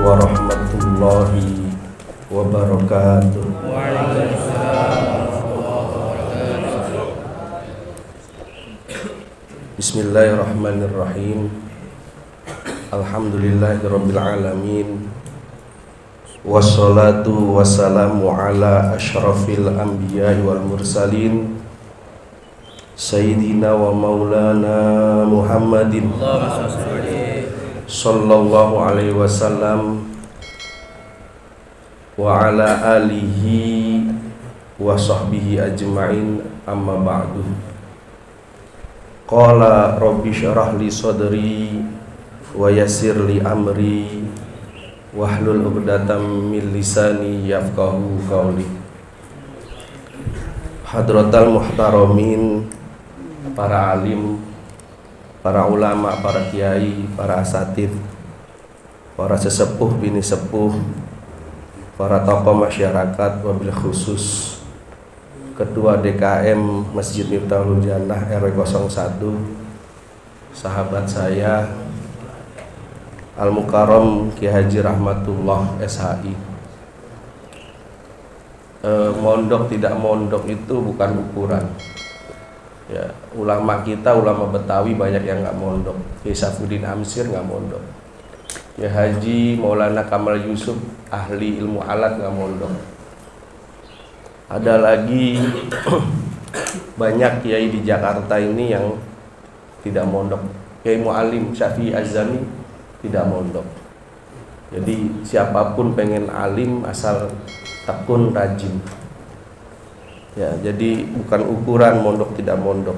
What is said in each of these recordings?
warahmatullahi wabarakatuh. Bismillahirrahmanirrahim. Alhamdulillahirabbil alamin. Wassalatu wassalamu ala asyrafil anbiya'i wal mursalin Sayyidina wa maulana Muhammadin sallallahu alaihi wasallam wa ala alihi wa sahbihi ajma'in, amma ba'du. Qala rabbi syrah li sadri wa yassir li amri wahlul 'uqdatam min lisani yafqahu qawli. Hadratal muhtaramin, para alim, para ulama, para kiai, para asatidz, para sesepuh bini sepuh, para tokoh masyarakat, wabil khusus Ketua DKM Masjid Miftahul Jannah RW 01, sahabat saya Al-Mukarram Ki Haji Rahmatullah SHI. Mondok tidak mondok itu bukan ukuran. Ya, ulama kita, ulama Betawi banyak yang nggak mondok. Kiai Saifuddin Amsir nggak mondok. Ya, Haji Maulana Kamal Yusuf ahli ilmu alat nggak mondok. Ada lagi banyak kiai di Jakarta ini yang tidak mondok. Kiai Mu'alim Syafi'i Az-Zami tidak mondok. Jadi siapapun pengen alim asal tekun rajin. Ya, jadi bukan ukuran mondok tidak mondok.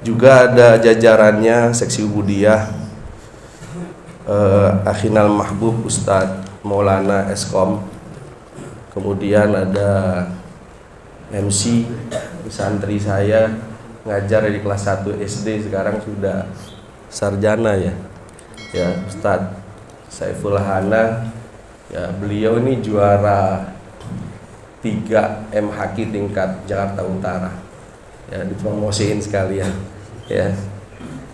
Juga ada jajarannya seksi ubudiyah, Akhinal Mahbub Ustadz Maulana Eskom. Kemudian ada MC santri saya ngajar di kelas 1 SD, sekarang sudah sarjana ya. Ya, Ustadz Saiful Hana. Ya, beliau ini juara 3 MHQ tingkat Jakarta Utara. Ya, dipromosiin sekalian. Ya.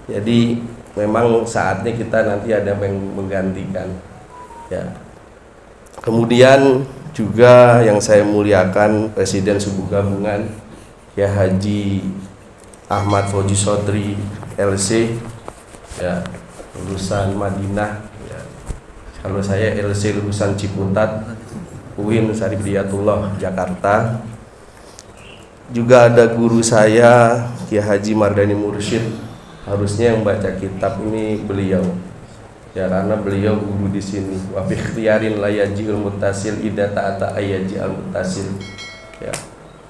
Jadi memang saatnya kita nanti ada yang menggantikan. Ya. Kemudian juga yang saya muliakan Presiden Subuh Gabungan ya Haji Ahmad Fauzi Sodri LC, ya, lulusan Madinah. Ya. Kalau saya LC lulusan Ciputat UIN Sarifiyatullah Jakarta. Juga ada guru saya Kiai Haji Mardani Mursyid. Harusnya yang baca kitab ini beliau. Ya, karena beliau guru di sini. Wa fi ikhtiyarin la yaji'ul muttasil idza ta'ata ayyaji'al muttasil. Ya.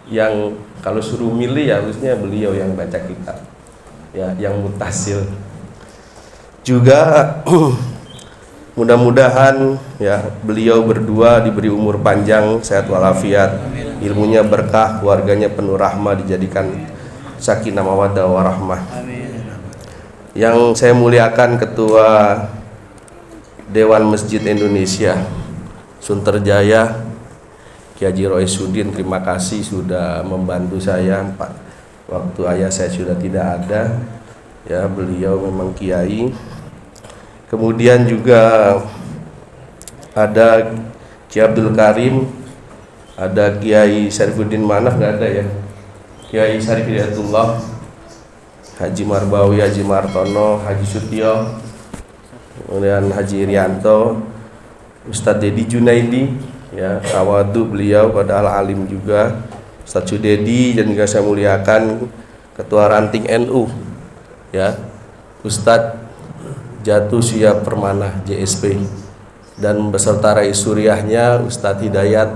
Yang kalau suruh milih ya harusnya beliau yang baca kitab. Ya, yang muttasil. Juga mudah-mudahan ya beliau berdua diberi umur panjang, sehat walafiat, ilmunya berkah, keluarganya penuh rahmah, dijadikan sakinah mawaddah warahmah. Yang saya muliakan Ketua Dewan Masjid Indonesia Sunterjaya Kiai Haji Roisudin, terima kasih sudah membantu saya waktu ayah saya sudah tidak ada. Ya, beliau memang kiai. Kemudian juga ada Kiai Abdul Karim, ada Kiai Saifuddin Manaf, nggak ada ya, Kiai Sarifiyatullah, Haji Marbawi, Haji Martono, Haji Sutio, kemudian Haji Irianto, Ustadz Dedi Junaidi, ya, tawadu beliau padahal alim juga, Ustadz Sudedi, dan juga saya muliakan Ketua Ranting NU, ya, Ustadz Jatuh Syihab Permana JSP, dan beserta Rais Suriahnya Ustadz Hidayat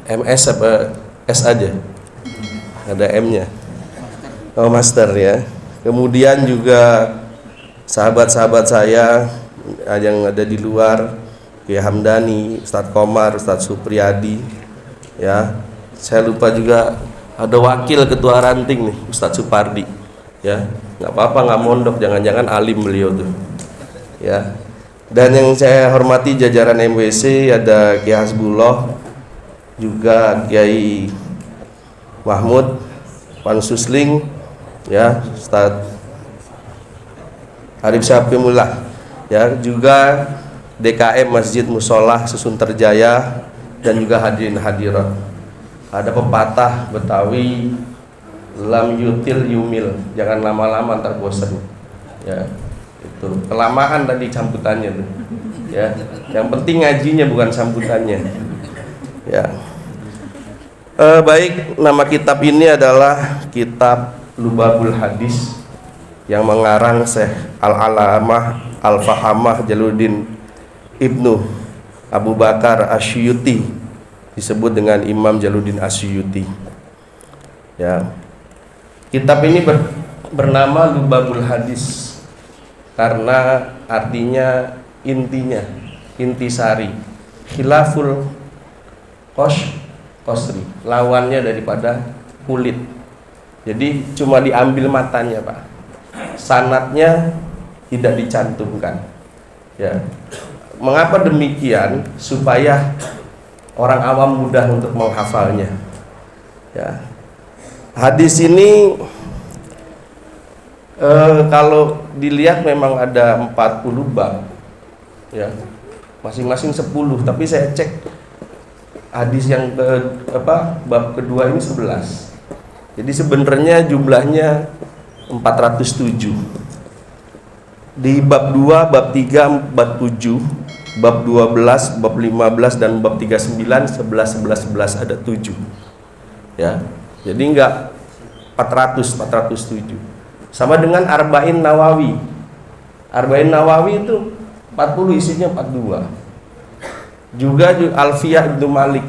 MS apa S aja, ada M-nya, oh master ya. Kemudian juga sahabat-sahabat saya yang ada di luar, Kiai Hamdani, Ustadz Komar, Ustadz Supriyadi, ya. Saya lupa juga ada wakil Ketua Ranting nih, Ustadz Supardi, ya. Nggak apa-apa, nggak mondok, jangan-jangan alim beliau tuh, ya. Dan yang saya hormati jajaran MWC, ada Kiai Hasbullah, juga Kiai Mahmud Pan Susling, ya, Ustadz Arif Syafimullah, ya, juga DKM Masjid Musolah Susunterjaya, dan juga hadirin hadirat. Ada pepatah Betawi, lam yutil yumil, jangan lama-lama ntar bosan. Ya, itu kelamaan tadi sambutannya tuh. Ya, yang penting ngajinya bukan sambutannya. Ya. Baik, nama kitab ini adalah Kitab Lubabul Hadis yang mengarang Syekh Al-Alamah Al-Fahamah Jaluddin Ibnu Abu Bakar Asyuyuti, disebut dengan Imam Jaluddin Asyuyuti. Ya. Kitab ini bernama Lubabul Hadis karena artinya intinya, intisari. Khilaful Qosri, lawannya daripada kulit. Jadi cuma diambil matanya, Pak. Sanadnya tidak dicantumkan. Ya. Mengapa demikian? Supaya orang awam mudah untuk menghafalnya. Ya. Hadis ini kalau dilihat memang ada 40 bab. Ya. Masing-masing 10, tapi saya cek hadis yang bab kedua ini 11. Jadi sebenarnya jumlahnya 407. Di bab 2, bab 3, bab 7, bab 12, bab 15 dan bab 39, 11 ada 7. Ya. Jadi enggak 407. Sama dengan Arba'in Nawawi. Arba'in Nawawi itu 40, isinya 42. Juga Alfiyah Ibnu Malik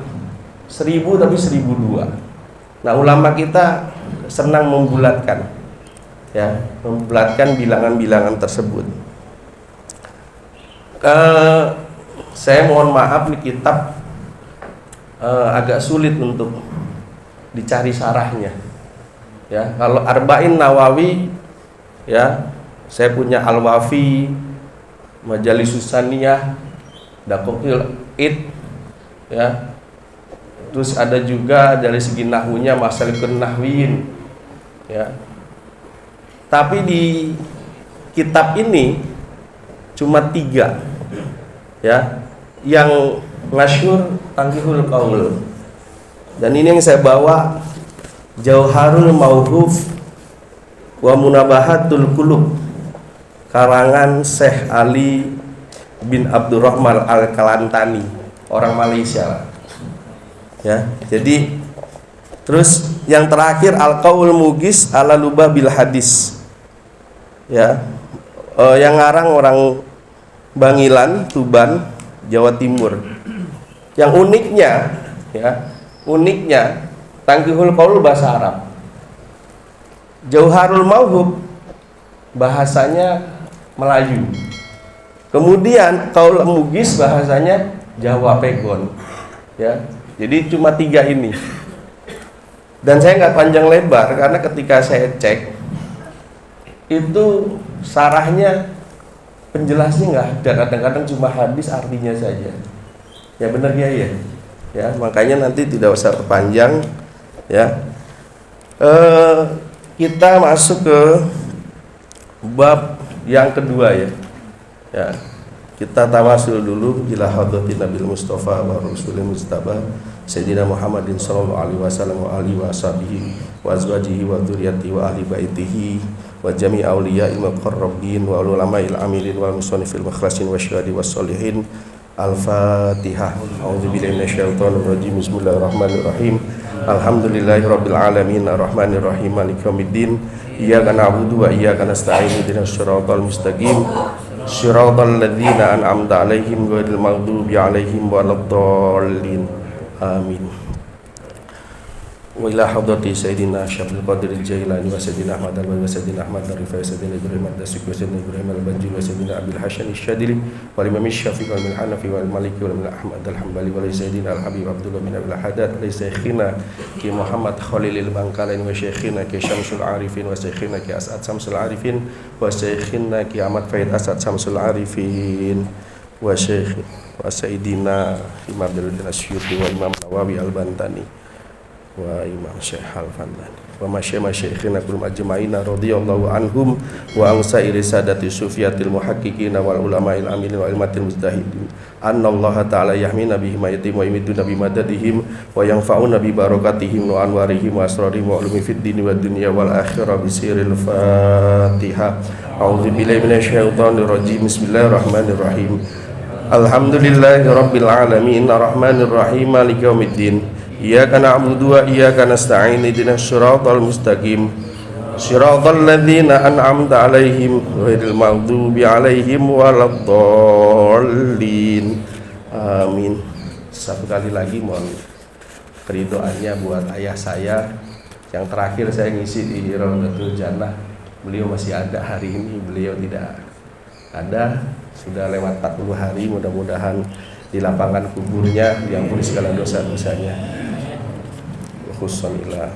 1000 tapi 1002. Nah, ulama kita senang membulatkan, ya, membulatkan bilangan-bilangan tersebut. Saya mohon maaf, nih kitab agak sulit untuk dicari sarahnya. Ya, kalau Arba'in Nawawi, ya, saya punya Al-Wafi, Majalisus Saniyah, Daqiqul Id, ya. Terus ada juga dari segi nahwunya Masalikun Nahwiyin, ya. Tapi di kitab ini cuma 3, ya, yang masyhur Tanqihul Qaul. Dan ini yang saya bawa, Jauharul Mauhuf wa Munabahatul Qulub, karangan Syekh Ali bin Abdurrahman Al-Kalantani, orang Malaysia. Ya, jadi terus yang terakhir Al-Qaul Mugis ala Lubabil Hadis. Ya. Yang ngarang orang Bangilan, Tuban, Jawa Timur. Yang uniknya, ya, Tanqihul Qaul bahasa Arab. Jauharul Mauhub bahasanya Melayu. Kemudian Qaul Mugis bahasanya Jawa Pegon. Ya. Jadi cuma 3 ini. Dan saya nggak panjang lebar karena ketika saya cek itu sarahnya, penjelasnya nggak ada. Kadang-kadang cuma hadis artinya saja. Ya benar ya. Ya, makanya nanti tidak usah panjang, ya. Kita masuk ke bab yang kedua, ya. Ya. Kita tawasul dulu ila hadratin Nabil Mustafa wa Rasulil Mustafa Sayyidina Muhammadin sallallahu alaihi wasallam wa alihi wa sahbihi wa azwajihi wa dzurriyyatihi wa ahli baitihi wa jami' auliya'il muqarrabin wa ulama'il amilin wal musannifil mukhlasin wa syuhadi was sholihin. Al-Fatihah. A'udzubillahi minasyaitonir rajim. Bismillahirrahmanirrahim. Alhamdulillahirabbil alamin arrahmanir rahim maliki yaumiddin. Iyyaka na'budu wa iyyaka nasta'in ihdinas siratal mustaqim siratal ladzina an'amta 'alaihim ghairil maghdubi 'alaihim waladdallin. Amin. Wa ila hadrati Sayyidina Syabul Qadir Jailani wa Sayyidina Ahmad al-Bani wa Sayyidina Ahmad al-Rifai Sayyidina Ibrahim al-Dasuki wa Sayyidina Ibrahim al-Banjil wa Sayyidina Abil Hasan al-Syadili wa Imam Syafi'i wal Hanafi wal Maliki wal Ahmad al-Hambali wa Sayyidina al-Habib Abdullah bin Abil Haddad wa Syekhina Ki Muhammad Khalilil Bangkalain wa Syekhina Ki Syamsul Arifin wa Syekhina Ki As'ad Samsul Arifin wa Syekhina Ki Ahmad Faid As'ad Samsul Arifin wa Syekh wa Sayyidina Imam Jaluddin Asyuyuti wa Imam Nawawi al-Bantani wa Imam Syekh Al-Fannani. wa masyayikhina kulum ajma'ina radhiyallahu anhum wa an sa'iri sadati sufiyatil muhaqqiqina wal ulama'il amilin wa ilmatil mujtahidin annallaha ta'ala yahmina bihim ayatim wa yumiduna bi madadihim wa yanfa'una bi barakatihim wa anwarihim wa asrarihim wa ulumi fid dini wad dunya wal akhirah bisiril Fatihah. A'udzu billahi minasyaitonir rajim. Bismillahirrahmanirrahim. Alhamdulillahi rabbil alamin arrahmanir rahim maliki yaumiddin iyyaka na'budu wa iyyaka nasta'in ihdinas siratal mustaqim siratal ladzina an'amta 'alaihim ghairil maghdubi 'alaihim waladdallin. Amin. Satu kali lagi mohon keridoannya buat ayah saya yang terakhir saya ngisi di Raudatul Jannah. Beliau masih ada hari ini, beliau tidak ada, sudah lewat 40 hari. Mudah-mudahan di lapangan kuburnya diampuni segala dosa-dosanya. Khususnya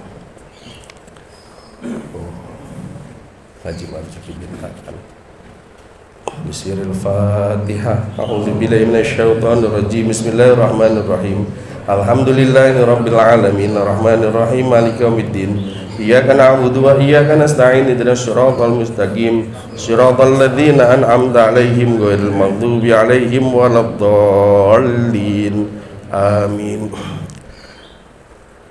Haji Marzuki bin Hakan. Bismillahil Fatihah. A'udzu billahi minasyaitonir rajim. Bismillahirrahmanirrahim. Alhamdulillahirabbil alamin arrahmanir rahim maliki yaumiddin iyyaka na'budu wa iyyaka nasta'in ihdinas siratal mustaqim siratal ladzina an'amta 'alaihim ghairil maghdubi 'alaihim waladdallin. Amin.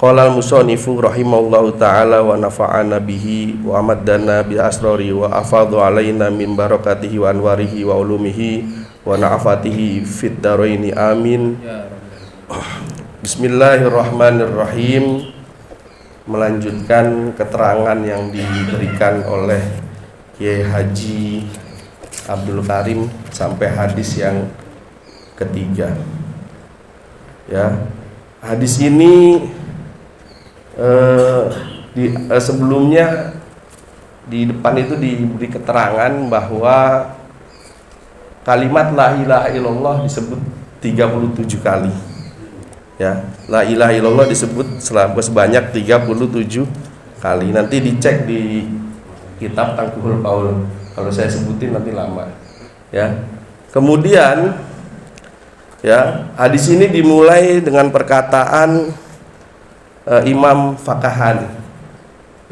Qala al-musannifu rahimahullahu ta'ala wa nafa'ana bihi wa amaddana bi asrari wa afadhu alaina min barakatihi wa anwarihi wa ulumihi wa na'afatihi fid dharaini. Amin. Bismillahirrahmanirrahim. Melanjutkan keterangan yang diberikan oleh Kiai Haji Abdul Karim sampai hadis yang ketiga. Ya, hadis ini sebelumnya di depan itu diberi keterangan bahwa kalimat la ilaha illallah disebut 37 kali. Ya, la ilaha illallah disebut sebanyak 37 kali. Nanti dicek di kitab Tangkuhul Qaul. Kalau saya sebutin nanti lama. Ya. Kemudian ya, hadis ini dimulai dengan perkataan Imam Faqahan,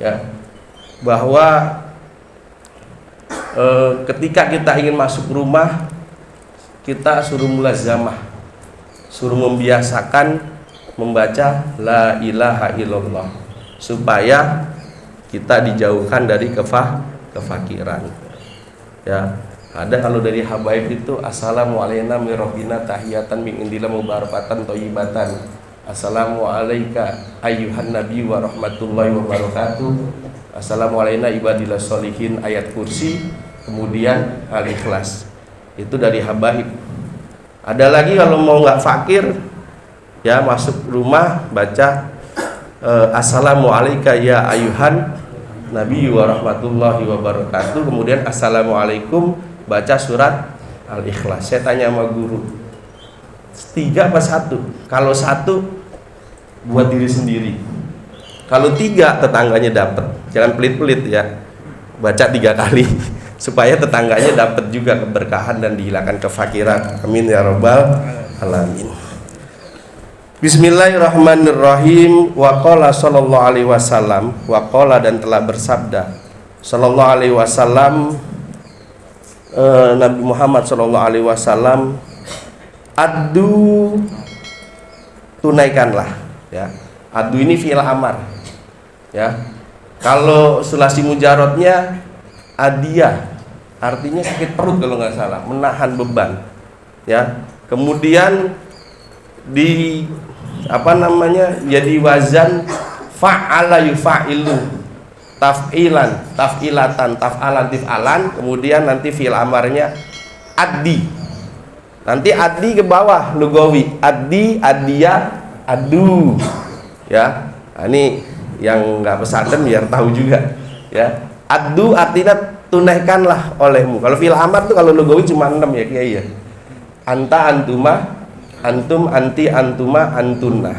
ya, bahwa ketika kita ingin masuk rumah, kita suruh mulazamah, suruh membiasakan membaca la ilaha illallah supaya kita dijauhkan dari kefakiran. Ya, ada kalau dari habaib itu assalamualaikum mirrobbina tahiyatan min indillah mubarakatan thayyibatan. Assalamualaikum ayyuhan nabi wa rahmatullahi wa barakatuh. Assalamualaikum ibadillah sholihin ayat kursi, kemudian al-ikhlas. Itu dari habaib. Ada lagi kalau mau nggak fakir, ya masuk rumah baca assalamualaikum ya ayuhan nabi wa rahmatullahi wa barakatuh, kemudian assalamualaikum baca surat al-ikhlas. Saya tanya sama guru, 3 apa 1? Kalau 1 buat diri sendiri, kalau 3 tetangganya dapat. Jangan pelit-pelit ya, baca 3 kali supaya tetangganya dapat juga keberkahan dan dihilangkan kefakiran. Amin ya rabbal alamin. Bismillahirrahmanirrahim. Wa qala sallallahu alaihi wasallam, wa qala dan telah bersabda sallallahu alaihi wasallam, Nabi Muhammad sallallahu alaihi wasallam, addu, tunaikanlah, ya. Addu ini fi'il amar, ya. Kalau sulasi mujarodnya adiyah, artinya sakit perut kalau nggak salah, menahan beban, ya. Kemudian di jadi wazan fa'ala yufa'ilu, taf'ilan, taf'ilatan, taf'alan, tif'alan, kemudian nanti fi'il amarnya addi. Nanti addi ke bawah lugawi, addi, adiyah, adu, ya. Nah, ini yang nggak pesantren biar tahu juga, ya. Adu artinya tunaikanlah olehmu. Kalau fi'il amar tuh kalau lugawi cuma 6 ya Kiai ya. Anta, antuma, antum, anti, antuma, antunna.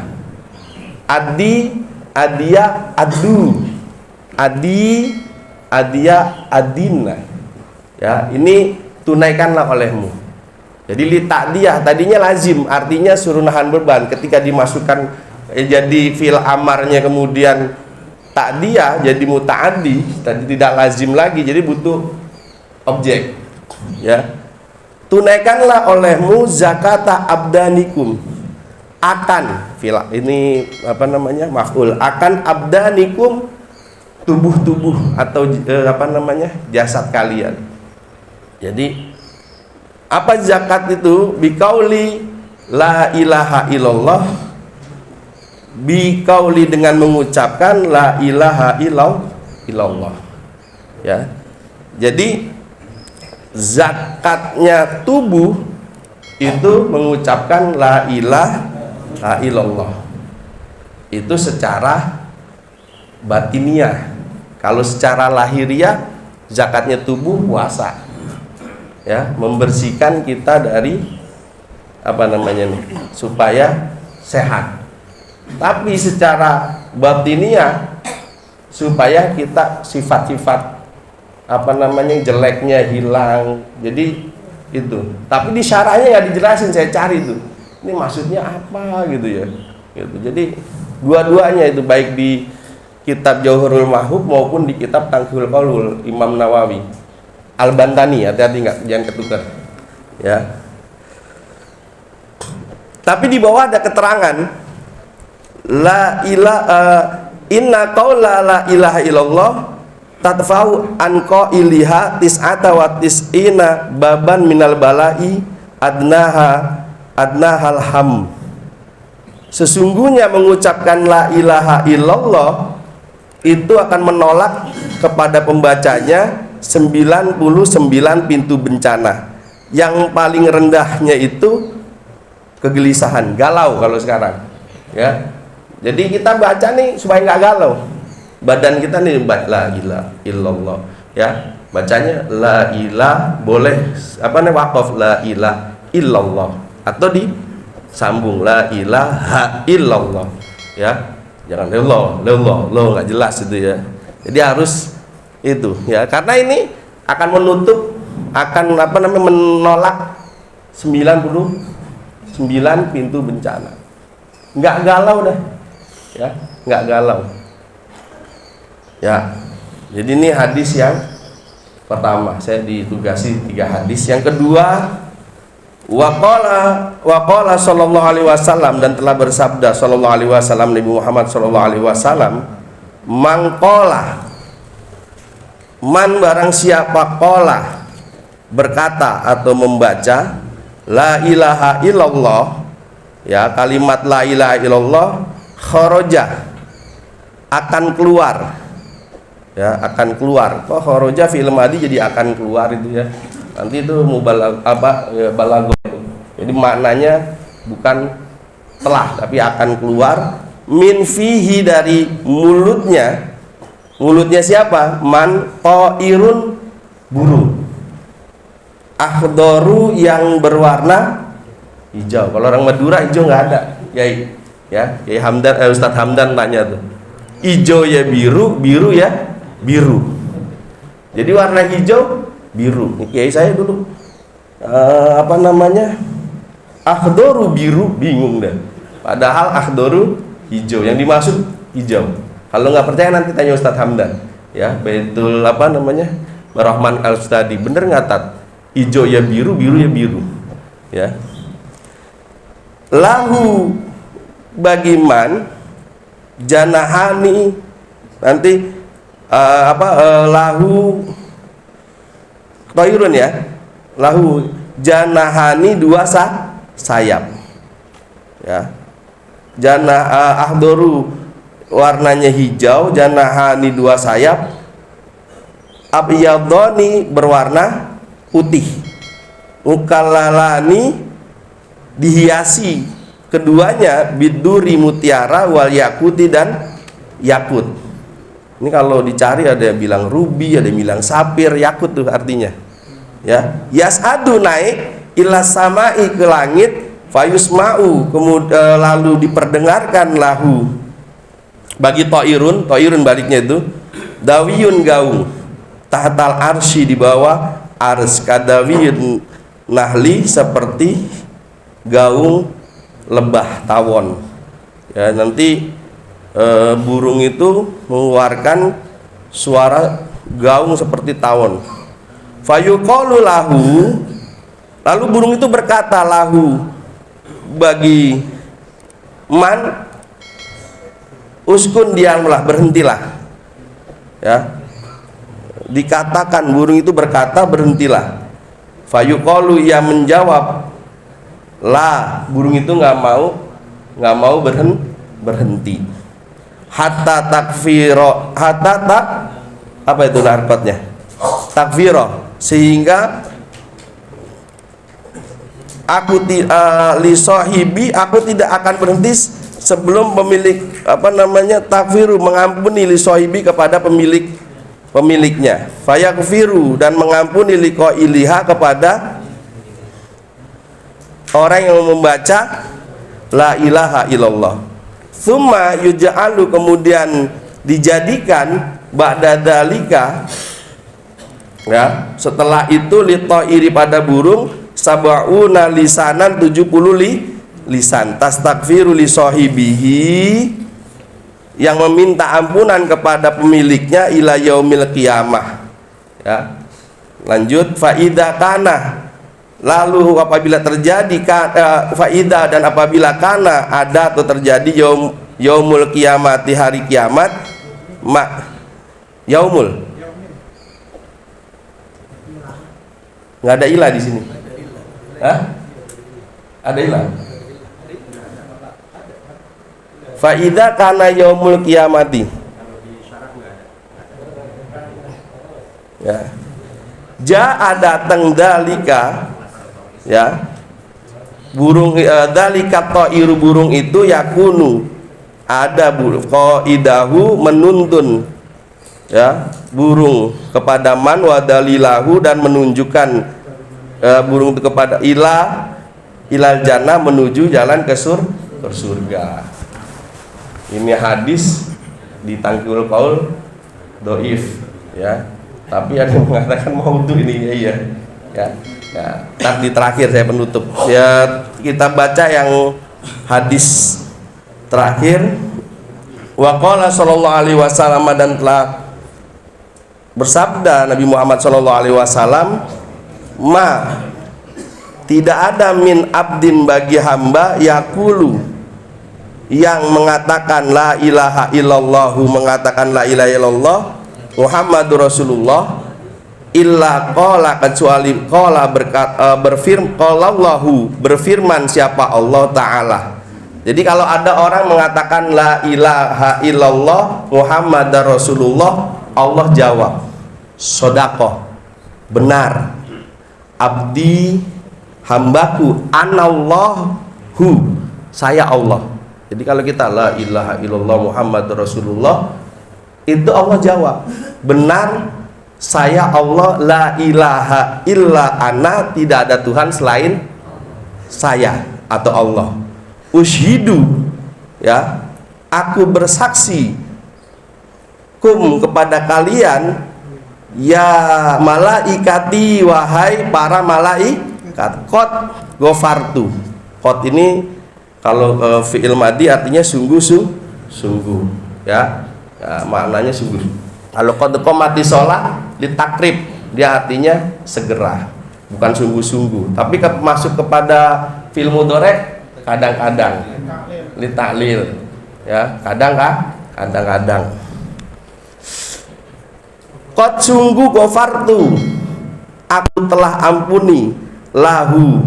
Adi, adia, adu. Adi, adia, adinna. Ya, ini tunaikanlah olehmu. Jadi li ta'diyah tadinya lazim, artinya suruh nahan beban. Ketika dimasukkan jadi fi'il amarnya kemudian ta'diyah jadi muta'addi, tadi tidak lazim lagi, jadi butuh objek. Ya. Tunaikanlah olehmu zakata abdanikum, akan ini apa namanya, maf'ul, akan abdanikum, tubuh-tubuh atau jasad kalian. Jadi apa zakat itu? Biqauli la ilaha illallah, biqauli dengan mengucapkan la ilaha illallah. Ya. Jadi zakatnya tubuh itu mengucapkan la ilaha illallah. Itu secara batiniah. Kalau secara lahiriah, zakatnya tubuh puasa. Ya, membersihkan kita dari supaya sehat. Tapi secara batiniah, supaya kita sifat-sifat jeleknya hilang. Jadi itu. Tapi di syarahnya nggak dijelasin, saya cari tuh. Ini maksudnya apa gitu ya. Gitu. Jadi dua-duanya itu, baik di kitab Jauharul Mahub maupun di kitab Tanqihul Qaul Imam Nawawi. Al-Bantani, hati-hati jangan ketukar. Ya. Tapi di bawah ada keterangan la ilaha inna qaula la ilaha illallah tatfa'u an qailiha tis'ata wa tis'ina baban minal bala'i adnahal ham. Sesungguhnya mengucapkan la ilaha illallah itu akan menolak kepada pembacanya 99 pintu bencana. Yang paling rendahnya itu kegelisahan, galau kalau sekarang. Ya. Jadi kita baca nih supaya nggak galau. Badan kita nih baca la ilaha illallah, ya. Bacanya la ilah, boleh waqaf la ilaha illallah atau disambung la ilaha illallah, ya. Jangan Allah nggak jelas itu ya. Jadi harus itu ya, karena ini akan menutup, akan menolak 99 pintu bencana. Nggak galau dah, ya, nggak galau. Ya, jadi ini hadis yang pertama, saya ditugasi 3 hadis. Yang kedua, waqala sallallahu alaihi wasallam, dan telah bersabda sallallahu alaihi wasallam Nabi Muhammad sallallahu alaihi wasallam, mangqala, man barang siapa qala berkata atau membaca la ilaha illallah, ya, kalimat la ilaha illallah, kharaja, akan keluar. Ya, akan keluar. Kok kharaja fi'il madhi jadi akan keluar itu ya. Nanti itu balaghah itu. Jadi maknanya bukan telah tapi akan keluar, min fihi, dari mulutnya. Mulutnya siapa? Man qairun, burung. Akhdaru, yang berwarna hijau. Kalau orang Madura hijau nggak ada. Yai, ya, Yai Hamdan, Ustadz Hamdan tanya tuh. Hijau ya biru, biru ya biru. Jadi warna hijau biru. Kiai saya dulu akhdaru biru, bingung dah. Padahal akhdaru hijau, yang dimaksud hijau. Kalau nggak percaya nanti tanya Ustadz Hamdan, ya, Baitul Rahman Al-Ustadi, bener nggak Tat? Hijau ya biru, biru ya biru, ya. Lahu bagiman janahani, nanti lahu toirun, ya, lahu janahani, 2 sayap, ya. Ahdoru warnanya hijau, janahani 2 sayap, abyadoni berwarna putih, mukallalani dihiasi keduanya biduri, mutiara, wal yakuti, dan yakut. Ini kalau dicari ada yang bilang ruby, ada yang bilang sapir, yakut tuh artinya. Ya, yas'adu, naik, ila samai, ke langit, fayusma'u, kemudian lalu diperdengarkan lahu bagi toirun baliknya itu, dawiyun, gaung, tahtal arsy, di bawah ars, kadawiyun nahli, seperti gaung lebah tawon. Ya, nanti burung itu mengeluarkan suara gaung seperti tawon. Fayuqalu lahu, lalu burung itu berkata lahu bagi man, uskun, diamlah, berhentilah. Ya, dikatakan burung itu berkata berhentilah. Fayuqalu, ia menjawab, la, burung itu nggak mau berhenti. Hatta takfiro, apa itu narkotnya? Takfiro, sehingga aku li sahibi, aku tidak akan berhenti sebelum pemilik takfiru, mengampuni li sahibi kepada pemiliknya. Fayakfiru, dan mengampuni li qailiha kepada orang yang membaca la ilaha illallah. Tsumma yuj'alu, kemudian dijadikan ba'da dzalika, ya, setelah itu li ta'iri, pada burung, sab'una lisanan, 70 lisan, tastakfiru li sahibihi, yang meminta ampunan kepada pemiliknya, ila yaumil qiyamah. Ya, lanjut, faida kana, lalu apabila terjadi faida, dan apabila kana, ada atau terjadi yaumul kiamat, di hari kiamat, yaumul, nggak ada ilah di sini. Hah? Ada ilah? Faida kana yaumul kiamati. Ya. Ja'a, datang dalika, ya, burung dalika ta'iru, burung itu, yakunu, ada burung, qaidahu, menuntun, ya, burung kepada man, wa dalilahu, dan menunjukkan burung itu kepada ilal jannah, menuju jalan ke surga. Ini hadis di Tangkil Qaul doif, ya, tapi ada yang mengatakan maudhu ini, ya. Nanti terakhir saya penutup, ya, kita baca yang hadis terakhir. Wa qala sallallahu alaihi wasallam, dan telah bersabda Nabi Muhammad sallallahu alaihi wasallam, ma, tidak ada min abdin, bagi hamba, yaqulu, yang mengatakan la ilaha illallah, mengatakan la ilaha illallah Muhammadur Rasulullah, illa qala, kecuali qala, berfirman siapa Allah Ta'ala. Jadi kalau ada orang mengatakan la ilaha illallah Muhammadar Rasulullah, Allah jawab, sodaqoh, benar, abdi, hambaku, anallahu, saya Allah. Jadi kalau kita la ilaha illallah Muhammadur Rasulullah, itu Allah jawab, benar, saya Allah, la ilaha illa ana, tidak ada Tuhan selain saya atau Allah. Ushidu, ya, aku bersaksi, kum, kepada kalian, ya malaikati, wahai para malaikat, qad ghafartu. Qad ini kalau fi'il madi artinya sungguh, ya, maknanya sungguh. Kalau qad qomati sholat ditakrib, dia artinya segera, bukan sungguh-sungguh. Tapi masuk kepada fi'il mudhari' kadang-kadang litaklil, ya, kadang-kadang. Qad, sungguh, ghafartu, aku telah ampuni, lahu,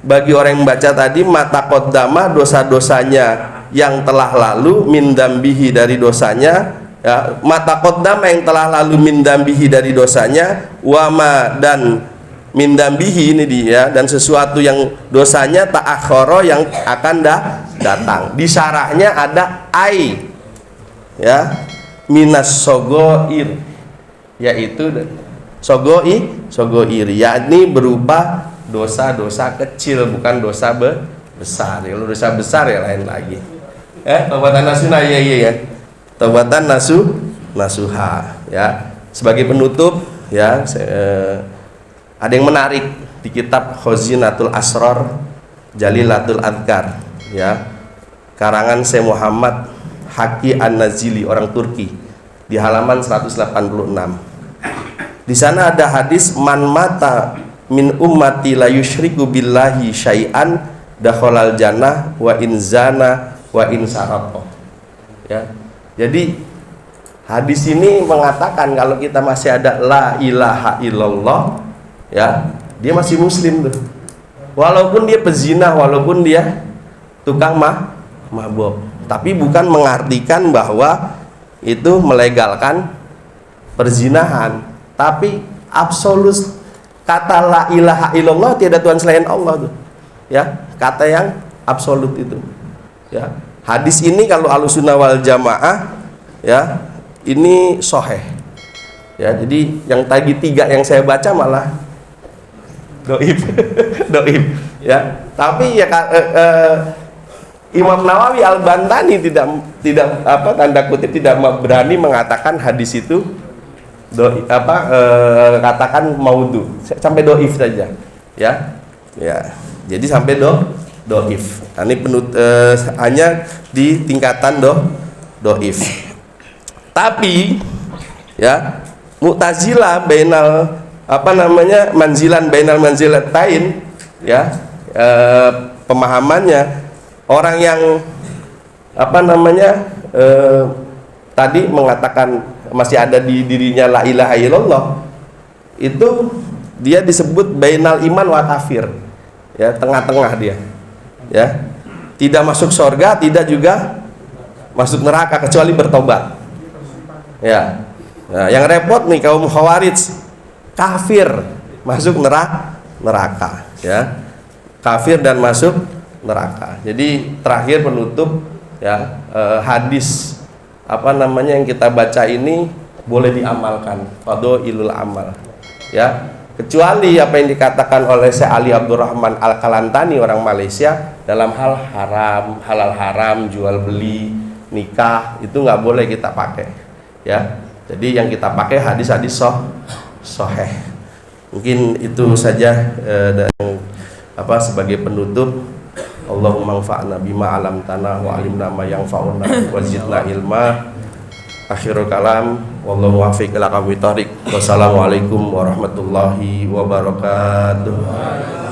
bagi orang yang membaca tadi, mata qaddama, dosa-dosanya yang telah lalu, min dambihi, dari dosanya, ya, mata qaddama, yang telah lalu, min dambihi, dari dosanya, wama, dan min dambihi, ini dia, dan sesuatu yang dosanya, ta'akhkhara, yang akan datang. Di syarahnya ada ai, ya, minas sogoir, yaitu sogoir, yakni berupa dosa-dosa kecil, bukan dosa besar. Kalau dosa besar ya lain lagi. Taubatan nasuha, ya. Taubatan nasuha, ya. Sebagai penutup, ya, ada yang menarik di kitab Khazinatul Asrar Jalilatul Adhkar, ya, karangan Syekh Muhammad Haki An-Nazili, orang Turki, di halaman 186. Di sana ada hadis, man mata min ummati la yusyriku billahi syai'an dakhalal jannah wa in zana wa in sarqa. Ya. Jadi hadis ini mengatakan kalau kita masih ada la ilaha illallah, ya, dia masih muslim tuh. Walaupun dia pezina, walaupun dia tukang mabuk, tapi bukan mengartikan bahwa itu melegalkan perzinahan, tapi absolut kata la ilaha illallah, tiada Tuhan selain Allah tuh, ya, kata yang absolut itu, ya. Hadis ini kalau Ahlussunnah wal Jamaah, ya, ini sahih, ya. Jadi yang tadi 3 yang saya baca malah doib, doib, ya. Tapi ya Imam Nawawi Al-Bantani tidak apa, tanda kutip, tidak berani mengatakan hadis itu katakan maudhu, sampai doif saja, ya, ya. Jadi sampai doif. Nah, ini hanya di tingkatan doif. Tapi ya, Mu'tazilah bainal manzilan bainal manzilatain, ya, pemahamannya orang yang tadi mengatakan masih ada di dirinya la ilaha illallah, itu dia disebut bainal iman wa kafir, ya, tengah-tengah dia, ya, tidak masuk surga, tidak juga masuk neraka kecuali bertobat, ya. Nah, yang repot nih kaum khawarij, kafir masuk neraka, ya, kafir dan masuk neraka. Jadi terakhir penutup, ya, hadis yang kita baca ini boleh diamalkan, fadhailul amal, ya, kecuali apa yang dikatakan oleh Syekh Ali Abdurrahman Al-Kalantani, orang Malaysia, dalam hal halal haram, jual beli, nikah, itu nggak boleh kita pakai, ya. Jadi yang kita pakai hadis-hadis sahih. Mungkin itu saja dan sebagai penutup. Allahumma anfa'na bima 'allamtana wa 'allimna ma yanfa'una wa zidna ilma. Akhirul kalam, wallahu muwaffiq ila aqwamit thoriq. Wassalamualaikum warahmatullahi wabarakatuh.